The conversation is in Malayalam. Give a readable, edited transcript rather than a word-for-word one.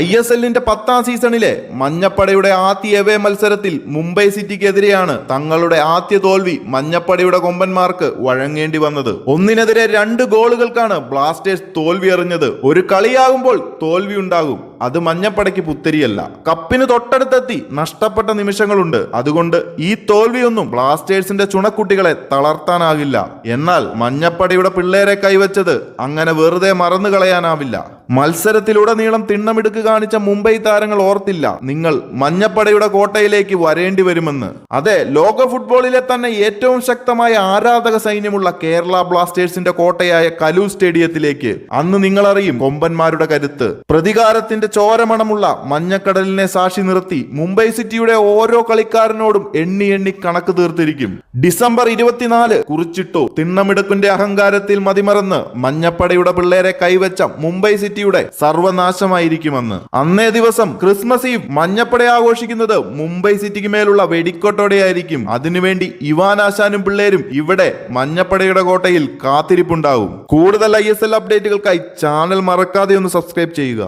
ISLന്റെ 10ാം സീസണിലെ മഞ്ഞപ്പടയുടെ ആദ്യ എവേ മത്സരത്തിൽ മുംബൈ സിറ്റിക്കെതിരെയാണ് തങ്ങളുടെ ആദ്യ തോൽവി മഞ്ഞപ്പടയുടെ കൊമ്പന്മാർക്ക് വഴങ്ങേണ്ടി വന്നത്. 1-നെതിരെ 2 ഗോളുകൾക്കാണ് ബ്ലാസ്റ്റേഴ്സ് തോൽവി എറിഞ്ഞത്. ഒരു കളിയാകുമ്പോൾ തോൽവി ഉണ്ടാകും, അത് മഞ്ഞപ്പടയ്ക്ക് പുത്തരിയല്ല. കപ്പിന് തൊട്ടടുത്തെത്തി നഷ്ടപ്പെട്ട നിമിഷങ്ങളുണ്ട്. അതുകൊണ്ട് ഈ തോൽവിയൊന്നും ബ്ലാസ്റ്റേഴ്സിന്റെ ചുണക്കുട്ടികളെ തളർത്താനാകില്ല. എന്നാൽ മഞ്ഞപ്പടയുടെ പിള്ളേരെ കൈവച്ചത് അങ്ങനെ വെറുതെ മറന്നു കളയാനാവില്ല. മത്സരത്തിലുടനീളം തിണ്ണമെടുക്ക് കാണിച്ച മുംബൈ താരങ്ങൾ ഓർത്തില്ല നിങ്ങൾ മഞ്ഞപ്പടയുടെ കോട്ടയിലേക്ക് വരേണ്ടി വരുമെന്ന്. അതെ, ലോക ഫുട്ബോളിലെ തന്നെ ഏറ്റവും ശക്തമായ ആരാധക സൈന്യമുള്ള കേരള ബ്ലാസ്റ്റേഴ്സിന്റെ കോട്ടയായ കലൂർ സ്റ്റേഡിയത്തിലേക്ക് അന്ന് നിങ്ങളറിയും കൊമ്പന്മാരുടെ കരുത്ത്. പ്രതികാരത്തിന്റെ ചോരമണമുള്ള മഞ്ഞക്കടലിനെ സാക്ഷി നിർത്തി മുംബൈ സിറ്റിയുടെ ഓരോ കളിക്കാരനോടും എണ്ണി എണ്ണി കണക്ക് തീർത്തിരിക്കും. ഡിസംബർ 24 കുറിച്ചിട്ടു. തിണ്ണമെടുക്കിന്റെ അഹങ്കാരത്തിൽ മതിമറന്ന് മഞ്ഞപ്പടയുടെ പിള്ളേരെ കൈവച്ച മുംബൈ സിറ്റിയുടെ സർവനാശമായിരിക്കുമെന്ന്. അന്നേ ദിവസം ക്രിസ്മസ് ഈവ് മഞ്ഞപ്പട ആഘോഷിക്കുന്നത് മുംബൈ സിറ്റിക്ക് മേലുള്ള വെടിക്കോട്ടോടെയായിരിക്കും. അതിനുവേണ്ടി ഇവാൻ ആശാനും പിള്ളേരും ഇവിടെ മഞ്ഞപ്പടയുടെ കോട്ടയിൽ കാത്തിരിപ്പുണ്ടാവും. കൂടുതൽ ISL അപ്ഡേറ്റുകൾക്കായി ചാനൽ മറക്കാതെ ഒന്ന് സബ്സ്ക്രൈബ് ചെയ്യുക.